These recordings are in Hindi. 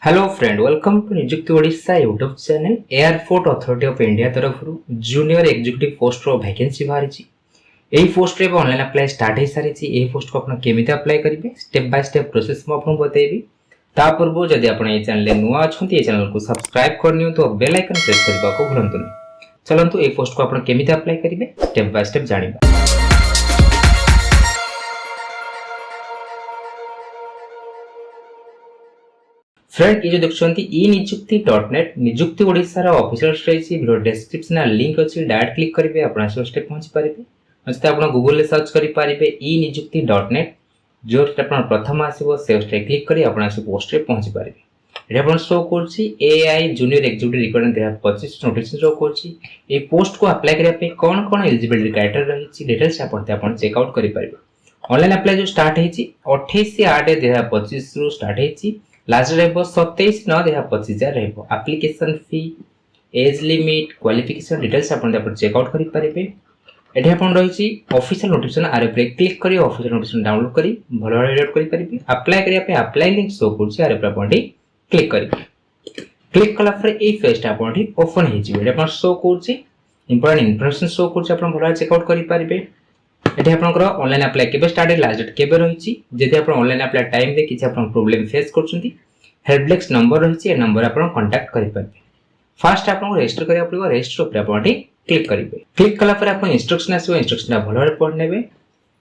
Hello friend, welcome to Niyukti Odisha YouTube channel. Airport authority of India तरफ जूनियर एग्जीक्यूटिव पोस्ट रो वैकेंसी बाहरी। एही पोस्ट रे ऑनलाइन अप्लाई स्टार्ट हो सारी। एही पोस्ट को आपण केमिति अप्लाई करिवे स्टेप बाय स्टेप प्रोसेस मु आपन बतेबी। ता पूर्व जदि आपण ए चैनल रे नुवा अछंती ए चैनल को सब्सक्राइब करनियो तो बेल आइकन प्रेस करबा को भूलंतु नहीं। चलंतु ए पोस्ट को आपण केमिति अप्लाई करिवे स्टेप बाय स्टेप जानिबा। फ्रेंड, ये जो देखुछंती ई निजुक्ति.net निजुक्ति ओडिसा रा ऑफिशियल स्ट्रेटजी वीडियो डिस्क्रिप्शन रे लिंक अछि। डायरेक्ट क्लिक करिवे आपण से स्टेप पहुंच पारिबे। नचते आपण गूगल रे सर्च करि पारिबे ई निजुक्ति.net। जो स्टेप आपण प्रथम आसीबो से स्टेप क्लिक करी आपण से पोस्ट रे पहुंच पारिबे। एटा आपण शो करछि AI junior executive requirement 2025 notice show करछि। ए पोस्ट को अप्लाई करिया पे कोन कोन एलिजिबिलिटी क्राइटेरिया रहिछि डिटेल्स आपण चेक आउट करि पारिबे। ऑनलाइन अप्लाई जो स्टार्ट हेछि 28/8/2025 रु स्टार्ट हेछि। लास्ट रहबो 27/9/2025 जा रहबो। Application fee, age limit, qualification details आपण चेक आउट करि पारिबे। एठी आपण रहिछि ऑफिशियल नोटिफिकेशन आरे पे क्लिक करी ऑफिशियल नोटिफिकेशन डाउनलोड करी भलो भाबे रीड करि पारिबे। अप्लाई करिया पे अप्लाई लिंक शो करछि आरे पे आपण क्लिक करी। क्लिक कला पर ए पेज आपण ओपन हे जिवो। एठी आपण शो करछि इंपोर्टेंट इन्फॉर्मेशन शो करछि आपण भलो चेक आउट करि पारिबे। एठी आपनकर ऑनलाइन अप्लाई केबे स्टार्ट लास्ट डेट केबे रहिछि। जदि आपण ऑनलाइन अप्लाई टाइम दे किछि आपण प्रॉब्लम फेस करछंती हेल्प डेस्क नंबर रहिछि। ए नंबर आपण कांटेक्ट करि पारिबे। फर्स्ट आपण रजिस्टर करिया पड़िबो। रजिस्टर ऊपर आपण क्लिक करिवे। क्लिक कला पर आपण इंस्ट्रक्शन आसीबो। इंस्ट्रक्शन भलो भाबे पढ नेबे।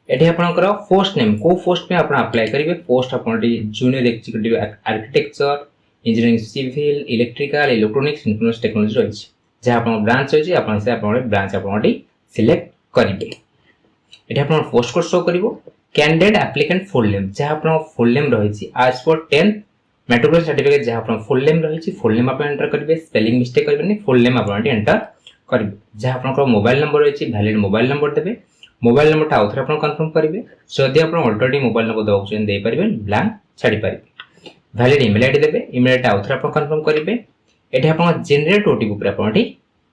एठी आपनकर पोस्ट नेम को पोस्ट में आपण अप्लाई करिवे। पोस्ट आपण junior executive architecture, engineering, civil, electrical, electronics, information technology रहिछि। जे आपण ब्रांच रहिछि आपण से आपण ब्रांच आपण सिलेक्ट करिवे। एठी आपण पोस्ट कोड शो करिवो। कैंडिडेट एप्लिकेंट फुल नेम जे आपण फुल नेम रहिछि आज फॉर 10 मैट्रिकुलेशन सर्टिफिकेट जे आपण फुल नेम रहिछि फुल नेम आपण एंटर करिवे। स्पेलिंग मिस्टेक करबेनी। फुल नेम आपण एंटर करिवे। जे आपण मोबाइल नंबर रहिछि वैलिड मोबाइल नंबर देबे। मोबाइल नंबर ता आउथरे आपण कंफर्म करिवे। जदि आपण ऑलरेडी मोबाइल नंबर दबाउ छन देई परिबे ब्लैंक छाडी परिबे। वैलिड ईमेल आईडी देबे। ईमेल आईडी आउथरे आपण कंफर्म करिवे। एठी आपण जनरेट ओटीपी ऊपर आपण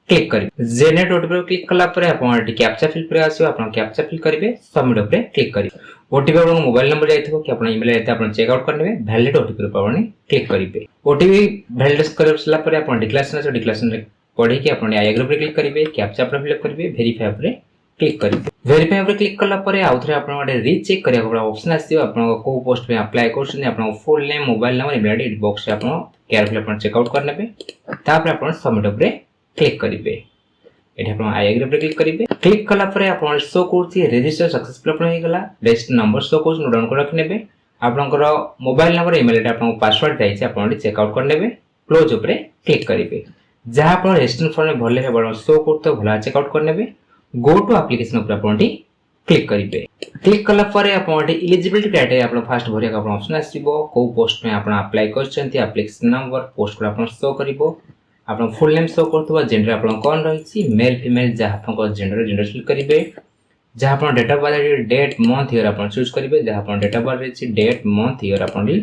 क्लिक करिवे। जनरेट ओटीपी पर क्लिक कला पर आपण एठी कैप्चा फिल पर आसीबो। आपण कैप्चा फिल करिवे। सबमिट ऊपर क्लिक करिवे। ओटीपी आपण मोबाइल नंबर जाइथिबो कि आपण ईमेल आईडी आपण चेक आउट करनेबे। वैलिड ओटीपी पर आपण क्लिक करिवे। ओटीपी वैलिडेट करसला पर आपण डिक्लेरेशन रे पढी कि आपण आई एग्री पर क्लिक करिवे। कैप्चा पर फिल करिवे। वेरीफाई पर क्लिक करिवे। वेरीफाई पर क्लिक कला पर आउथरे आपण रीचेक करिया को ऑप्शन आसीबो। आपण को पोस्ट में अप्लाई करछन आपण full name, mobile number, email ID box रे आपण केयरफुली आपण चेक आउट करनेबे। तापर आपण सबमिट ऊपर क्लिक करिवे। एठी आपण आई एग्री पर क्लिक करिवे। क्लिक कला पर आपण शो करछि रजिस्टर सक्सेसफुल आपण हे गेला। रजिस्टर नंबर शो करछि नोट डाउन कर रखनेबे। आपनकर मोबाइल नंबर, ईमेल आईडी आपण पासवर्ड जाइछि आपण चेक आउट करनेबे। क्लोज ऊपर क्लिक करिवे। जहा आपण रजिस्टर फॉर्म में भले हे शो करतो भला चेक आउट करनेबे। गो टू एप्लीकेशन ऊपर आपण क्लिक करिवे। क्लिक कला पर आपण एलिजिबिलिटी क्राइटेरिया आपण फर्स्ट भरिया का ऑप्शन आसीबो। को पोस्ट में आपण अप्लाई करछंती एप्लीकेशन नंबर पोस्ट को आपण शो करिवो। आपण फुल नेम शो करतबा। जेंडर आपण कोन रहिछि मेल फीमेल जहा आपण जेंडर सिलेक्ट करिवे। जहा आपण date of birth date month year आपण चूज करिवे। जहा आपण डेट ऑफ बर्थ रहिछि डेट मंथ ईयर आपण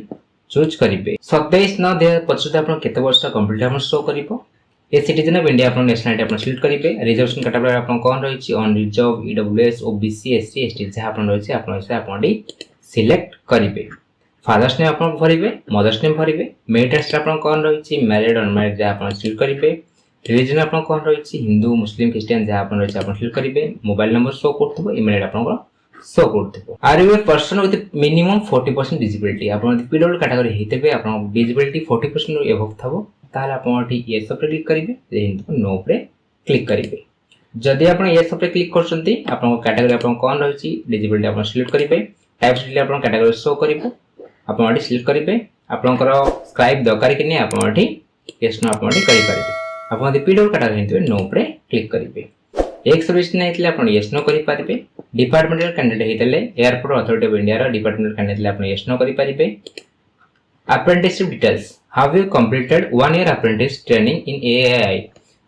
चूज करिवे। 27/9/2025 आपण केते वर्ष कंप्लीट आपण शो करिवो। ए सिटीजन ऑफ इंडिया आपण नेशनलिटी आपण सिलेक्ट करिवे। रिजर्वेशन कैटेगरी आपण कोन रहिछि unreserved, EWS, OBC, SC, ST जहा आपण रहिछि आपण से आपण सिलेक्ट करिवे। फादर्स नेम आपण भरिवे। मदर्स नेम भरिवे। मेरिटल स्टेटस आपण कोन रहिछि मैरिड अनमैरिड जहा आपण सिलेक्ट करिवे। रिलीजन आपण कोन रहिछि हिंदू, मुस्लिम, क्रिश्चियन जहा आपण रहिछि आपण सिलेक्ट करिवे। मोबाइल नंबर शो करथबो। ईमेल आईडी आपण शो करथबो। Are you a person with minimum 40% disability आपण पीडब्ल्यू कैटेगरी हेतेबे आपण डिसेबिलिटी 40% एबव थबो ताले आपण यस पर क्लिक करिवे। जेहिंतु नो पर क्लिक करिवे। जदि आपण यस पर क्लिक करछंती आपण कैटेगरी आपण कोन रहिछि डिसेबिलिटी आपण सिलेक्ट करिवे। टाइप सिलेक्ट आपण कैटेगरी शो करिवो। आपण सिलेक्ट करिवे। आपनकर स्क्राइब दरकार कि नै आपण यस नो आपण करि परिबे। आपण पीडब्ल्यू कैटेगरी हेतु नो पर क्लिक करिवे। एक सर्विस नै हेतले आपण यस नो करि परिबे। डिपार्टमेंटल कैंडिडेट हेतले एयरपोर्ट अथॉरिटी ऑफ इंडिया रा डिपार्टमेंटल कैंडिडेट आपण यस नो करि परिबे। Apprenticeship details have you completed 1 year apprentice training in AI.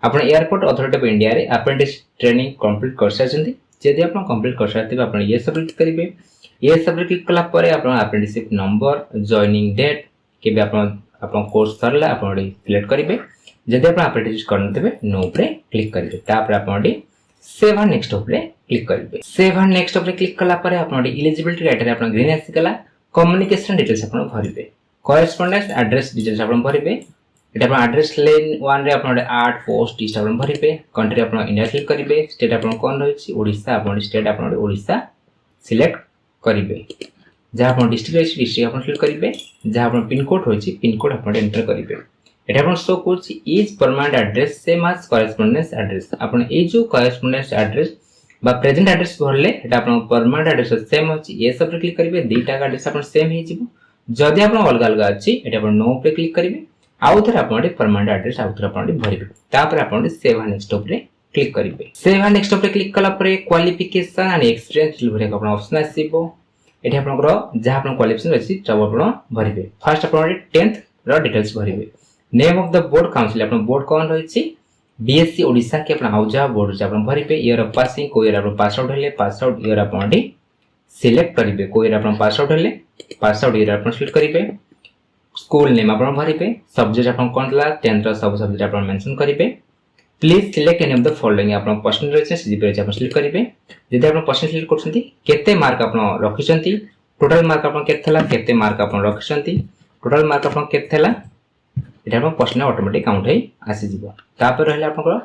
आपण एयरपोर्ट अथॉरिटी ऑफ इंडिया रे अप्रेंटिस ट्रेनिंग कंप्लीट कर साजंती। जदि आपण कंप्लीट कर सारते आपण यस पर क्लिक करिवे। यस पर क्लिक कला पर आपण अप्रेंटिसशिप नंबर, जॉइनिंग डेट केबे आपण कोर्स सरला आपण सिलेक्ट करिवे। जदि आपण अप्रेंटिस करनतेबे नो पर क्लिक करिवे। तापर आपण सेव एंड नेक्स्ट ऊपर क्लिक करिवे। सेव एंड नेक्स्ट ऊपर क्लिक कला पर आपण एलिजिबिलिटी क्राइटेरिया आपण ग्रीन आसी गला। कम्युनिकेशन डिटेल्स आपण भरिवे। करेस्पोंडेंस एड्रेस डिटेल्स आपण भरिबे एटा आपण एड्रेस लाइन 1 रे आपण 8 पोस्ट डिस्ट आपण भरिबे कंट्री आपण इंडिया सिलेक्ट करिवे स्टेट आपण कोन रहिछि ओडिसा आपण स्टेट आपण ओडिसा सिलेक्ट करिवे जहाँ आप डिस्ट्रिक्ट रही डिस्ट्रिक्ट आप सिलेक्ट करेंगे जहाँ आप पिन कोड रही पिन कोड आप एंटर करेंगे ये आप शो कर इज परमानेंट एड्रेस सेम आज करेस्पोंडेंस एड्रेस आप जो करेस्पोंडेंस एड्रेस बा प्रेजेंट एड्रेस भरले एटा आप परमानेंट एड्रेस सेम अच्छी ये सब क्लिक करेंगे दुईटा एड्रेस आप सेम हो जदि आप अलग अलग अच्छी ये आप नो पे क्लिक करेंगे आउ थे आप परमानेंट एड्रेस आउ थे आप भरवे तापर आप सेव एंड नेक्स्ट पे क्लिक करेंगे सेव एंड नेक्स्ट पे क्लिक कलापर क्वालिफिकेशन एंड एक्सपीरियंस भरवा आप ऑप्शन आसो ये आपंकर जहाँ आप क्वालिफिकेशन अच्छी सब आप भरवे फास्ट आप 10th रो डिटेल्स भरवे name of the board council आप बोर्ड कौन रही बीएससी ओडिशा के आप जहाँ बोर्ड आप भरवे ईयर ऑफ पासिंग को ईयर आप पास आउट हेले पास आउट ईयर आप सिलेक्ट करेंगे को ईयर आप पास आउट हेले पास आउट ईयर आप सिलेक्ट करेंगे स्कूल नेम आप भरवे सब्जेक्ट आप कौन था 10th सब सब्जेक्ट आप मेंशन करेंगे please select any of the following आप पर्सेंट रही सीजीपी आप सिलेक्ट करेंगे जब आप पर्सेंट सिलेक्ट करछंती केते मार्क आप रखिसंती टोटल मार्क आप केते केते मार्क आप रखिसंती टोटल मार्क आप केते एटा आप पर्सेंट ऑटोमेटिक काउंट है आसी जीवो तापर रहले आपनकर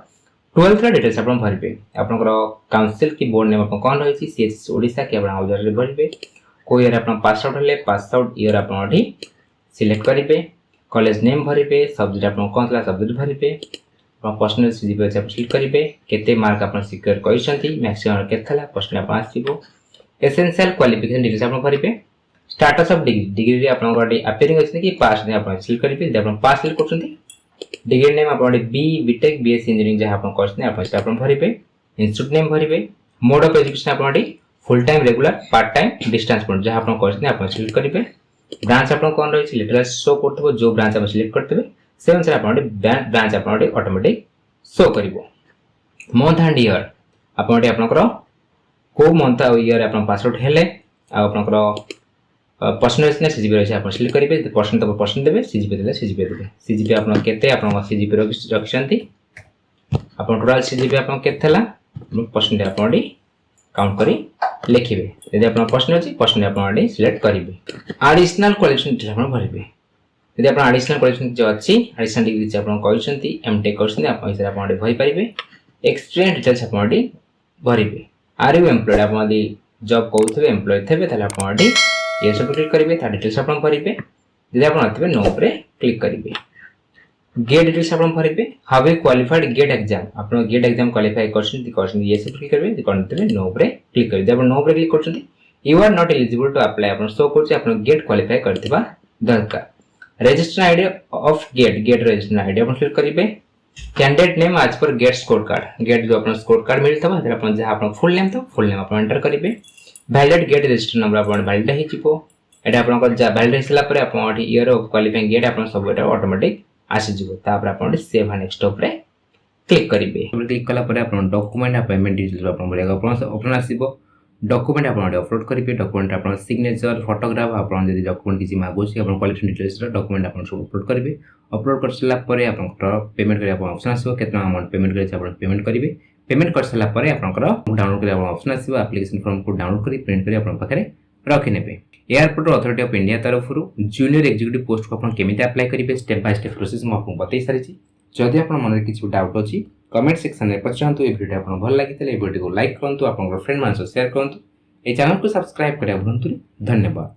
12th रा डिटेल्स आप भरबे आपनकर काउंसिल की बोर्ड नेम आप कोन रही सीएस ओडिशा के आप आउटर रे भरबे को ईयर आप पास आउट हेले पास आउट ईयर आप सिलेक्ट करेंगे कॉलेज नेम भरबे सब्जेक्ट आप कोन था सब्जेक्ट भरबे पर्सनल सीजीपी आप सिलेक्ट करेंगे केते मार्क आप सिक्योर करिसंती मैक्सिमम केतला पर्सेंट आप आसीबो एसेंशियल क्वालिफिकेशन डिटेल्स आप भरबे स्टेटस ऑफ डिग्री डिग्री आप अपेयरिंग अछि कि पास ने आप सिलेक्ट करेंगे जब आप पास सिलेक्ट करछंती डिग्री नेम आप बी बीटेक बीएससी इंजीनियरिंग जहाँ आप करछने आप भरबे इंस्टीट्यूट नेम भरबे मोड ऑफ एजुकेशन आप full time regular part time distance point जहाँ आप करछने आप सिलेक्ट करेंगे ब्रांच आप कौन रही लिटरल शो करथबो जो ब्रांच आप सिलेक्ट करथबे से अनुसार आप ब्रांच आप ऑटोमेटिक शो करिवो मंथ एंड ईयर आपनकर को मंथ आ ईयर आप पास आउट हेले आपनकर पर्सनल सीजीपी रही आप सिलेक्ट करेंगे पर्सेंट तो पर्सेंट देवे सीजीपी देले सीजीपी देवे सीजीपी आप केते आप सीजीपी रखिसंती आप टोटल सीजीपी आप केतेला पर्सेंट आप काउंट करी लिखिबे यदि आप पर्सेंट अछि पर्सेंट आप सिलेक्ट करेंगे एडिशनल क्वालिफिकेशन आप भरबे यदि आप एडिशनल क्वालिफिकेशन जो अच्छी एडिशनल डिग्री आप कहते एमटेक करते आप भरी पारे एक्सपीरियंस डिटेल्स आप भरवे आर यू एम्प्लॉयड आप जॉब कहते एम्प्लॉय थे आप ये सब क्लिक करेंगे डिटेल्स आप भरवे यदि आप नो पे क्लिक करेंगे गेट डिटेल्स आप भरवे how you qualified GATE exam आप गेट एग्जाम क्वालिफाई कर ये सब क्लिक करेंगे नो पे क्लिक करेंगे जब नो पे क्लिक कर you are not eligible to apply आप शो कर गेट क्वालिफाई करथिबा दरकार registration ID of GATE registration ID आप सिलेक्ट करेंगे कैंडिडेट नेम आज पर गेट स्कोर कार्ड गेट जो अपना स्कोर कार्ड मिलता है आप जहाँ आप फुल नेम तो फुल नेम आप एंटर करेंगे वैलिड गेट रजिस्टर नंबर आप वैलिड हो जीवो एटा आप वैलिड हो सारा आप ईयर ऑफ क्वालिफाइंग गेट आप सब ऑटोमेटिक आसीजिवो तापर आप सेव एंड नेक्स्ट पे क्लिक करेंगे क्लिक कला पर आप डॉक्यूमेंट आ पेमेंट डिटेल्स आप भरिया ऑप्शन आसीबो डॉक्यूमेंट आप अपलोड करेंगे डॉक्यूमेंट आप सिग्नेचर फोटोग्राफ आप डॉक्यूमेंट किसी मागुची आप क्वालिफिकेशन डिटेल्स डॉक्यूमेंट आप अपलोड करेंगे अपलोड कर सारा पर आप पेमेंट करने ऑप्शन आसो कितना अमाउंट पेमेंट कर पेमेंट करेंगे पेमेंट कर सारा पर आप डाउनलोड कर ऑप्शन आसो एप्लिकेशन फॉर्म को डाउनलोड कर प्रिंट कर पाखे रखी ने एयरपोर्ट अथॉरिटी ऑफ इंडिया तरफ जूनियर एग्जीक्यूटिव पोस्ट को आप केमी अप्लाई करेंगे स्टेप बाय स्टेप प्रोसेस मुझे बतई सारी जदि आप मन में किसी डाउट अच्छी कमेंट सेक्शन में पचारतु ये वीडियो आपको भल लगी वीडियो को लाइक करूँ आप फ्रेंड मान शेयर करूँ ये चैनल को सब्सक्राइब करें भूलु धन्यवाद।